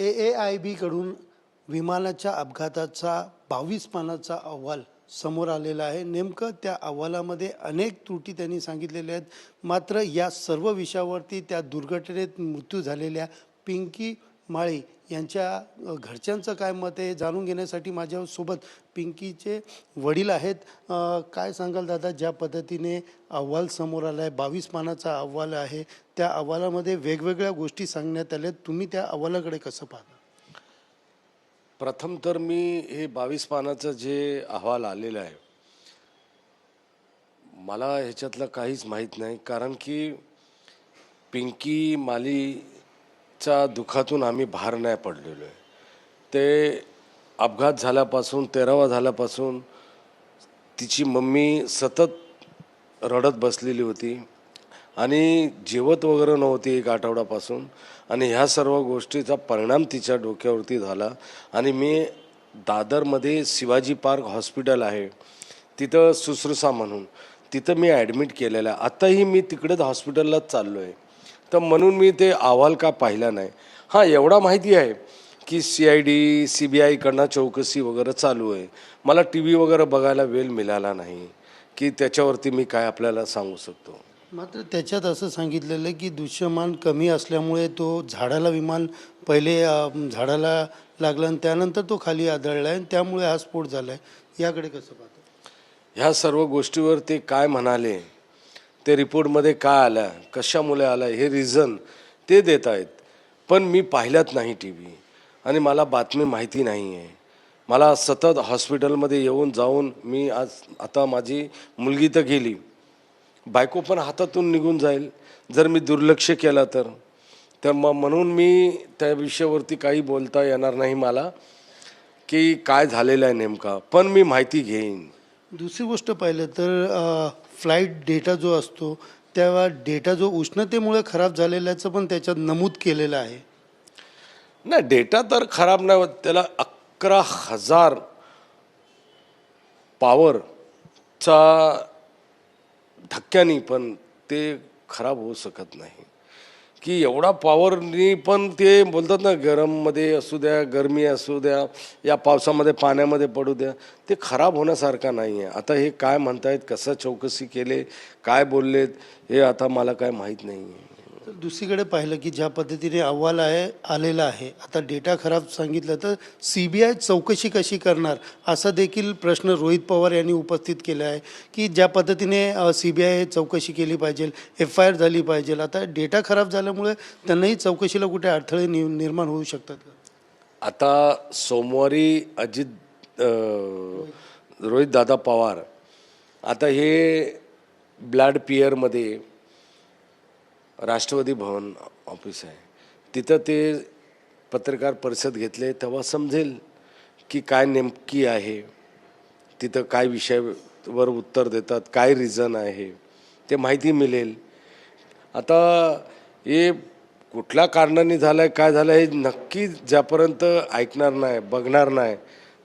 AAIB कडून विमानाच्या अपघाताचा 22 पानाचा अहवाल समोर आलेला आहे. नेमकं त्या अहवालामध्ये अनेक त्रुटी त्यांनी सांगितलेल्या आहेत. मात्र या सर्व विषयावरती त्या दुर्घटनेत मृत्यू झालेल्या पिंकी माळी यांच्या घरच्यांचं काय मत आहे जाणून घेण्यासाठी माझ्यासोबत पिंकीचे वडील आहेत. काय सांगाल दादा, ज्या पद्धतीने अहवाल समोर आला आहे, 22 पानाचा अहवाल आहे, त्या अहवालामध्ये वेगवेगळ्या गोष्टी सांगण्यात आल्या, तुम्ही त्या अहवालाकडे कसं पाहता? प्रथम तर मी हे 22 पानाचं जे अहवाल आलेलं आहे, मला ह्याच्यातलं काहीच माहीत नाही. कारण की पिंकी मालीच्या दुःखातून आम्ही बाहेर नाही पडलेलो आहे. ते अपघात झाल्यापासून 13वा झाल्यापासून तिची मम्मी सतत रडत बसलेली होती आणि जेवत वगैरे नव्हती 1 आठवड्यापासून. आणि ह्या सर्व गोष्टीचा परिणाम तिच्या डोक्यावरती झाला. आणि मी दादरमध्ये शिवाजी पार्क हॉस्पिटल आहे, तिथं शुश्रूषा म्हणून तिथं मी ॲडमिट केलेलं आहे. आत्ताही मी तिकडेच हॉस्पिटललाच चाललो आहे. तर म्हणून मी ते अहवाल का पाहिला नाही. हां, एवढा माहिती आहे की CID CBI कडनं चौकशी वगैरे चालू आहे. मला TV वगैरे बघायला वेळ मिळाला नाही की त्याच्यावरती मी काय आपल्याला सांगू शकतो. मात्र त्याच्यात असं सांगितलेलं आहे की दृश्यमान कमी असल्यामुळे तो झाडाला विमान पहिले झाडाला लागला आणि त्यानंतर तो खाली आदळला आहे, त्यामुळे हा स्फोट झाला आहे. याकडे कसं पाहतो? ह्या सर्व गोष्टीवर ते काय म्हणाले, ते रिपोर्टमध्ये काय आलं, कशामुळे आलं, हे रिझन ते देत आहेत. पण मी पाहिल्यात नाही TV आणि मला बातमी माहिती नाही आहे. मला सतत हॉस्पिटलमध्ये येऊन जाऊन मी आता माझी मुलगी तर गेली, बायको पण हातातून निघून जाईल जर मी दुर्लक्ष केलं तर म्हणून मी त्या विषयावरती काही बोलता येणार नाही मला की काय झालेलं आहे नेमका. पण मी माहिती घेईन. दुसरी गोष्ट पाहिलं तर फ्लाईट डेटा जो असतो, त्या डेटा जो उष्णतेमुळे खराब झालेल्याचं पण त्याच्यात नमूद केलेलं आहे. नाही, डेटा तर खराब नाही होत. त्याला 11,000 पॉवरचा धक्क्यानी पण ते खराब होऊ शकत नाही. की एवढा पॉवरनी पण ते बोलतात ना, गरममध्ये असू द्या, गरमी असू द्या, या पावसामध्ये पाण्यामध्ये पडू द्या, ते खराब होण्यासारखा नाही आहे. आता हे काय म्हणतायत, कसं चौकशी केले, काय बोललेत, हे आता मला काय माहीत नाही आहे. तर दुसरीकडे पाहिलं की ज्या पद्धतीने अहवाल आलेला आहे, आता डेटा खराब सांगितलं तर CBI चौकशी कशी करणार, असा देखील प्रश्न रोहित पवार यांनी उपस्थित केला आहे की ज्या पद्धतीने CBI चौकशी केली पाहिजे, FIR झाली पाहिजे. आता डेटा खराब झाल्यामुळे त्यांनाही चौकशीला कुठे अडथळे निर्माण होऊ शकतात का? आता सोमवारी रोहित दादा पवार आता हे ब्लड पियरमध्ये राष्ट्रवादी भवन ऑफिस आहे, तिथं ते पत्रकार परिषद घेतले, तेव्हा समजेल की काय नेमकी आहे, तिथं काय विषयावर उत्तर देतात, काय रिझन आहे, ते माहिती मिळेल. आता हे कुठल्या कारणाने झालं आहे, काय झालं हे नक्की ज्यापर्यंत ऐकणार नाही, बघणार नाही,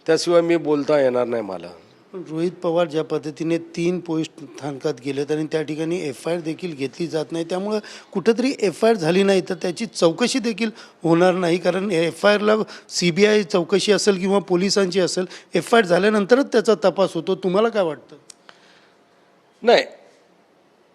त्याशिवाय मी बोलता येणार नाही मला. रोहित पवार ज्या पद्धतीने 3 पोलीस स्थानकात गेलेत आणि त्या ठिकाणी FIR देखील घेतली जात नाही, त्यामुळं कुठंतरी FIR झाली नाही तर त्याची चौकशी देखील होणार नाही. कारण FIRला CBI चौकशी असेल किंवा पोलिसांची असेल, FIR झाल्यानंतरच त्याचा तपास होतो. तुम्हाला काय वाटतं? नाही,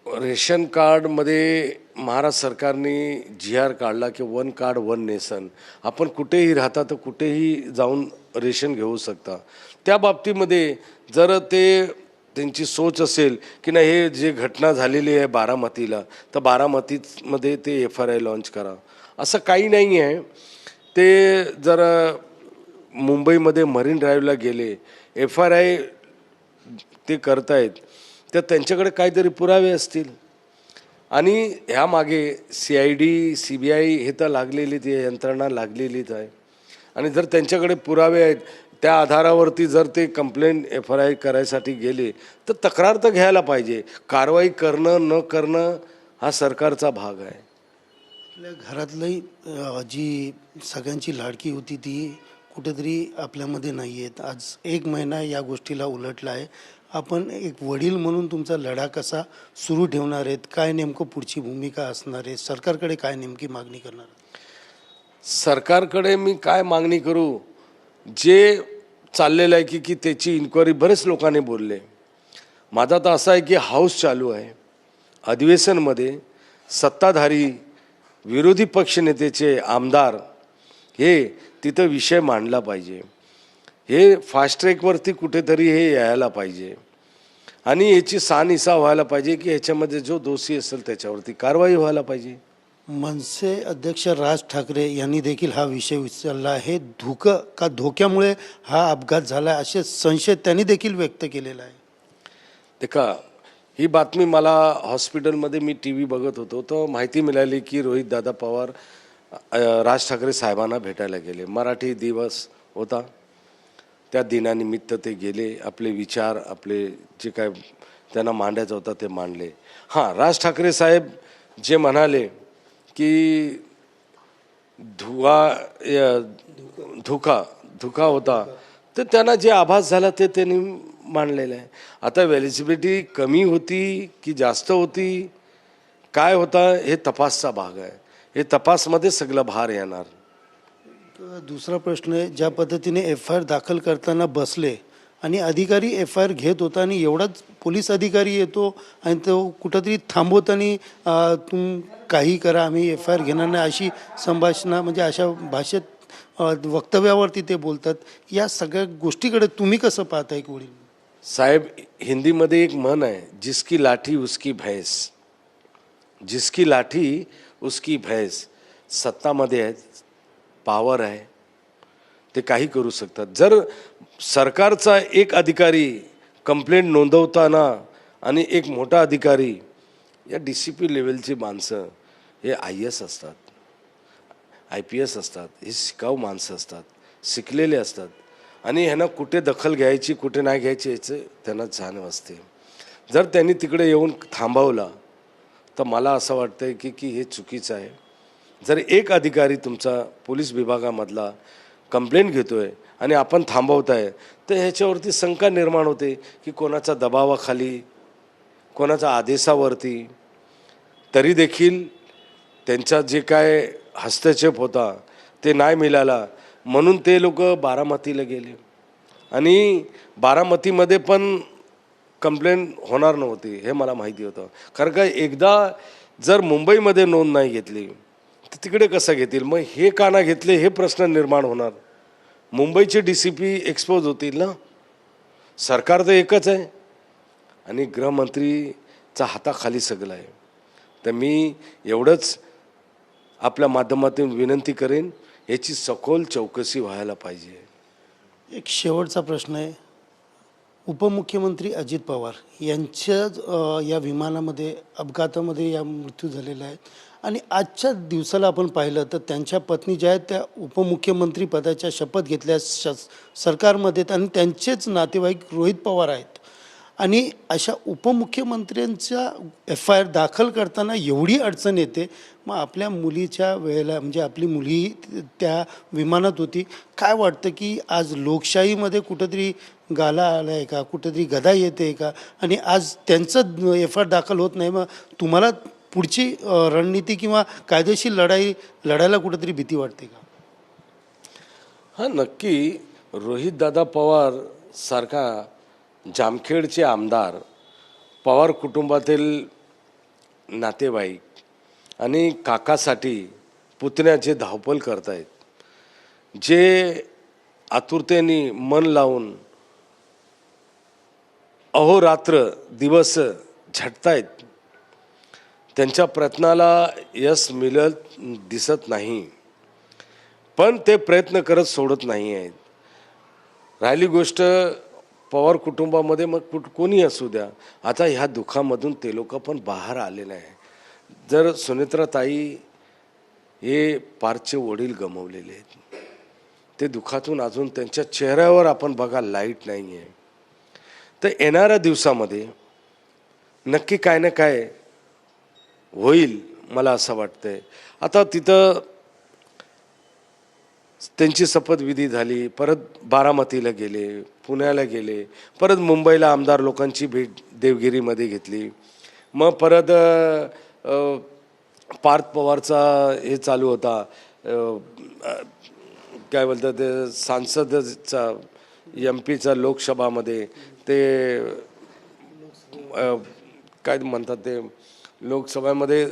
रेशन कार्डमध्ये महाराष्ट्र सरकारने GR काढला की 1 कार्ड 1 नेशन. आपण कुठेही राहता तर कुठेही जाऊन रेशन घेऊ शकता. त्या बाबतीमध्ये जर त्यांची सोच असेल की नाही, हे जे घटना झालेली आहे बारामतीला, तर बारामतीमध्ये ते FIR लॉन्च करा, असं काही नाही आहे. ते जर मुंबईमध्ये मरीन ड्राईव्हला गेले, FIR ते करतायत, तर त्यांच्याकडे काहीतरी पुरावे असतील. आणि ह्यामागे CID CBI हे तर लागलेलीच आहे, यंत्रणा लागलेलीच आहे. आणि जर त्यांच्याकडे पुरावे आहेत, त्या आधारावरती जर ते कंप्लेंट FIR करायसाठी गेले तर तक्रार तर घ्यायला पाहिजे. कारवाई करणं न करणं हा सरकारचा भाग आहे. आपल्या घरातली जी सगळ्यांची लाडकी होती ती कुठेतरी आपल्यामध्ये नाही आहेत. आज 1 महिना या गोष्टीला उलटला आहे. आपण एक वडील म्हणून तुमचा लढा कसा सुरू ठेवणार आहेत? काय नेमकं पुढची भूमिका असणार आहे? सरकारकडे काय नेमकी मागणी करणार? सरकारकडे मी काय मागणी करू? जे चाललेलं आहे की त्याची इन्क्वायरी बरेच लोकांनी बोलले. माझा तर असा आहे की हाऊस चालू आहे, अधिवेशनमध्ये सत्ताधारी विरोधी पक्षनेतेचे आमदार हे तिथं विषय मांडला पाहिजे. हे फास्ट ट्रॅकवरती कुठेतरी हे यायला पाहिजे आणि याची सानिसा व्हायला पाहिजे की ह्याच्यामध्ये जो दोषी असेल त्याच्यावरती कारवाई व्हायला पाहिजे. मनसे अध्यक्ष राज ठाकरे यांनी देखील हा विषय उचलला आहे. धोक्यामुळे हा अपघात झाला असे संशय त्यांनी देखील व्यक्त केलेला आहे. देखा, ही बातमी मला हॉस्पिटलमध्ये मी टी व्ही बघत होतो तर माहिती मिळाली की रोहितदादा पवार राज ठाकरे साहेबांना भेटायला गेले. मराठी दिवस होता, त्या दिनानिमित्त ते गेले. आपले विचार, आपले जे काय त्यांना मांडायचं होतं ते मांडले. हां, राज ठाकरे साहेब जे म्हणाले की धुका होता, तर त्यांना जे आभास झाला ते त्यांनी मांडलेलं आहे. आता व्हॅलिडिटी कमी होती की जास्त होती, काय होता हे तपासचा भाग आहे. हे तपासमध्ये सगळं भार येणार. दुसरा प्रश्न आहे, ज्या पद्धतीने FIR दाखल करताना बसले आणि अधिकारी FIR घेत होता आणि एवढाच पोलीस अधिकारी येतो आणि तो कुठंतरी थांबवताना काही करा, आम्ही FIR घेणार नाही अशी संभाषणं, म्हणजे अशा भाषेत वक्तव्यावरती ते बोलतात. या सगळ्या गोष्टीकडे तुम्ही कसं पाहताय वडील? साहेब, हिंदीमध्ये एक म्हण आहे, जिसकी लाठी उसकी भैंस. जिसकी लाठी उसकी भैंस. सत्तामध्ये आहेत, पॉवर आहे, ते काही करू शकतात. जर सरकारचा एक अधिकारी कंप्लेंट नोंदवताना आणि एक मोठा अधिकारी, या DCP लेवलची माणसं हे IAS असतात, IPS असतात, हे शिकाऊ माणसं असतात, शिकलेले असतात आणि ह्यांना कुठे दखल घ्यायची कुठे नाही घ्यायची याचं त्यांना जाणीव असते. जर त्यांनी तिकडे येऊन थांबवला तर मला असं वाटतं की हे चुकीचं आहे. जर एक अधिकारी तुमचा पोलीस विभागामधला कंप्लेंट घेतोय आणि आपण थांबवताय तर ह्याच्यावरती शंका निर्माण होते की कोणाच्या दबावाखाली, कोणाच्या आदेशावरती. तरी देखील त्यांचा जे काय हस्तक्षेप होता ते नाही मिळाला म्हणून ते लोक बारामतीला गेले आणि बारामतीमध्ये पण कंप्लेंट होणार नव्हती हे मला माहिती होतं. कारण का एकदा जर मुंबईमध्ये नोंद नाही घेतली तर तिकडे कसं घेतील? मग हे का ना घेतले हे प्रश्न निर्माण होणार. मुंबईचे DCP एक्सपोज होतील ना. सरकार तर एकच आहे आणि गृहमंत्रीचा हाताखाली सगळं आहे. तर मी एवढंच आपल्या माध्यमातून विनंती करेन, याची सखोल चौकशी व्हायला पाहिजे. एक शेवटचा प्रश्न आहे, उपमुख्यमंत्री अजित पवार यांच्या या विमानामध्ये अपघातामध्ये या मृत्यू झालेला आहे आणि आजच्या दिवसाला आपण पाहिलं तर त्यांच्या पत्नी ज्या आहेत त्या उपमुख्यमंत्री पदाच्या शपथ घेतल्या सरकारमध्ये आणि त्यांचेच नातेवाईक रोहित पवार आहेत. आणि अशा उपमुख्यमंत्र्यांचा FIR दाखल करताना एवढी अडचण येते. मग आपल्या मुलीच्या वेळेला, म्हणजे आपली मुली त्या विमानात होती, काय वाटतं की आज लोकशाहीमध्ये कुठंतरी गाला आला आहे का, कुठंतरी गदा येते का? आणि आज त्यांचं FIR दाखल होत नाही, मग तुम्हाला पुढची रणनीती किंवा कायदेशीर लढायला कुठंतरी भीती वाटते का? हां, नक्की. रोहितदादा पवार सारखा जामखेडचे आमदार, पवार कुटुंबातील नातेवाईक आणि काकासाठी पुतण्याचे धावपळ करतायत, जे आतुरतेने मन लावून अहोरात्र दिवस झटतायत. त्यांच्या प्रयत्नाला यश मिळत दिसत नाही, पण ते प्रयत्न करत सोडत नाही आहेत. राहिली गोष्ट पवार कुटुंबामध्ये, मग कोणी असू द्या, आता ह्या दुःखामधून ते लोक पण बाहेर आलेले आहे. जर सुनेत्राताई हे पारचे वडील गमावलेले आहेत, ते दुःखातून अजून त्यांच्या चेहऱ्यावर आपण बघा लाईट नाही आहे. तर येणाऱ्या दिवसामध्ये नक्की काय ना काय होईल मला असं वाटतंय. आता तिथं त्यांची शपथविधी झाली, परत बारामतीला गेले, पुण्याला गेले, परत मुंबईला आमदार लोकांची भेट देवगिरीमध्ये घेतली, मग परत पार्थ पवारचा हे चालू होता काय बोलतात ते सांसदचा MP चा लोकसभामध्ये ते काय म्हणतात ते लोकसभेमध्ये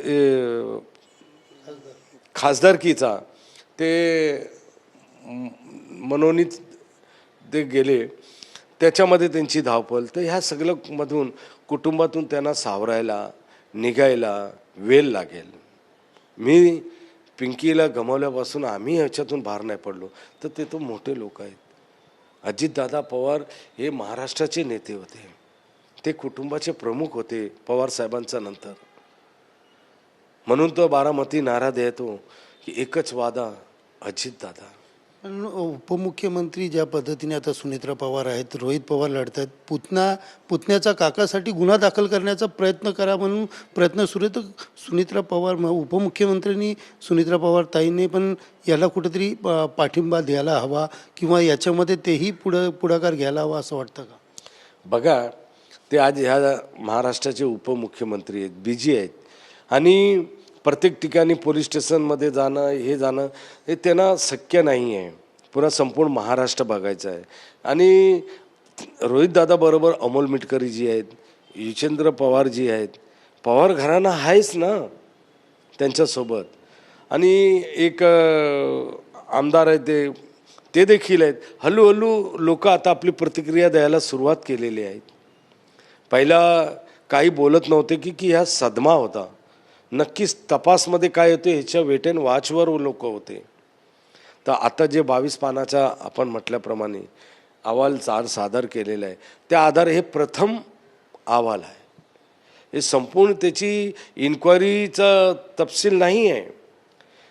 खासदारकीचा ते मनोनीत ते गेले, त्याच्यामध्ये त्यांची धावपळ. तर ह्या सगळं मधून कुटुंबातून त्यांना सावरायला निघायला वेळ लागेल. मी पिंकीला गमावल्यापासून आम्ही ह्याच्यातून बाहेर नाही पडलो, तर ते तो मोठे लोक आहेत. अजितदादा पवार हे महाराष्ट्राचे नेते होते, ते कुटुंबाचे प्रमुख होते पवार साहेबांच्या नंतर. म्हणून तो बारामती नारा देतो की एकच वादा अजितदादा. पण उपमुख्यमंत्री ज्या पद्धतीने आता सुनेत्रा पवार आहेत, रोहित पवार लढत आहेत, पुतण्याचा काकासाठी गुन्हा दाखल करण्याचा प्रयत्न करा म्हणून प्रयत्न सुरू आहे. तर सुनेत्रा पवार उपमुख्यमंत्र्यांनी सुनेत्रा पवार ताईंनी पण याला कुठेतरी पाठिंबा द्यायला हवा किंवा याच्यामध्ये तेही पुढाकार घ्यायला हवा असं वाटतं का? बघा, ते आज ह्या महाराष्ट्राचे उपमुख्यमंत्री आहेत, बिझी आहेत आणि प्रत्येक ठिकाणी पोलीस स्टेशनमध्ये जाणं हे त्यांना शक्य नाही आहे. पुन्हा संपूर्ण महाराष्ट्र बघायचं आहे. आणि रोहितदादाबरोबर अमोल मिटकरी जी आहेत, युचेंद्र पवार जी आहेत, पवार घराणं आहेच ना त्यांच्यासोबत. आणि एक आमदार आहे ते देखील आहेत. हळूहळू लोक आता आपली प्रतिक्रिया द्यायला सुरुवात केलेली आहेत. पहिला काही बोलत नव्हते की ह्या सदमा होता. नक्कीच तपासमध्ये काय होते ह्याच्या वेट अँड वॉचवर लोक होते. तर आता जे 22 पानाचा आपण म्हटल्याप्रमाणे अहवाल सादर केलेला आहे, त्या आधारे हे प्रथम अहवाल आहे. हे संपूर्ण त्याची इन्क्वायरीचा तपशील नाही आहे.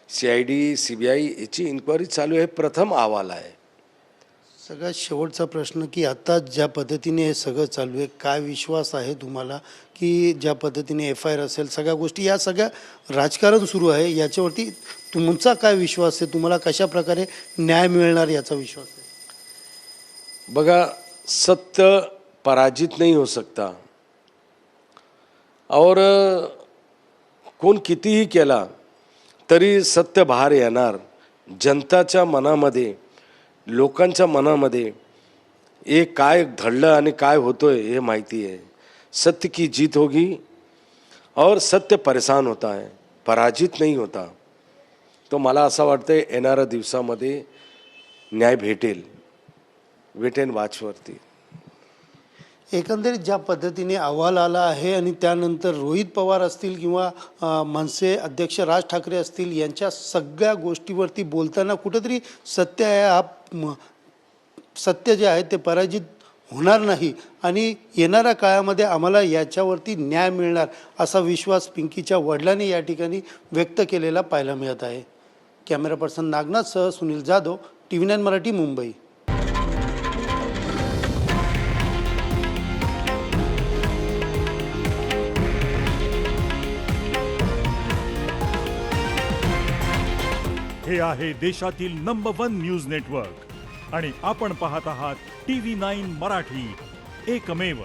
CID CBI याची इन्क्वायरी चालू आहे. प्रथम अहवाल आहे. सगळ्यात शेवटचा प्रश्न की आता ज्या पद्धतीने हे सगळं चालू आहे, काय विश्वास आहे तुम्हाला की ज्या पद्धतीने FIR असेल, सगळ्या गोष्टी, या सगळ्या राजकारण सुरू आहे, याच्यावरती तुमचा काय विश्वास आहे? तुम्हाला कशा प्रकारे न्याय मिळणार याचा विश्वास आहे? बघा, सत्य पराजित नहीं हो सकता और कोण कितीही केला तरी सत्य बाहेर येणार. जनताच्या मनामध्ये, लोकांच्या मनामध्ये हे काय घडलं आणि काय होतोय हे माहिती आहे. सत्य की जीत होगी और सत्य परेशान होता है, पराजित नहीं होता. तो मला असं वाटतंय येणाऱ्या दिवसामध्ये न्याय भेटेल. वेट अँड वॉचवरती. एकंदरीत ज्या पद्धतीने अहवाल आला आहे आणि त्यानंतर रोहित पवार असतील किंवा मनसे अध्यक्ष राज ठाकरे असतील, यांच्या सगळ्या गोष्टीवरती बोलताना कुठेतरी सत्य आहे, सत्य जे आहे ते पराजित होणार नाही आणि येणाऱ्या काळामध्ये आम्हाला याच्यावरती न्याय मिळणार असा विश्वास पिंकीच्या वडिलांनी या ठिकाणी व्यक्त केलेला पाहायला मिळत आहे. कॅमेरा पर्सन नागनाथसह सुनील जाधव, TV9 मराठी, मुंबई. हे आहे देशातील नंबर 1 न्यूज नेटवर्क आणि आपण पाहत आहात TV9 मराठी, एकमेव.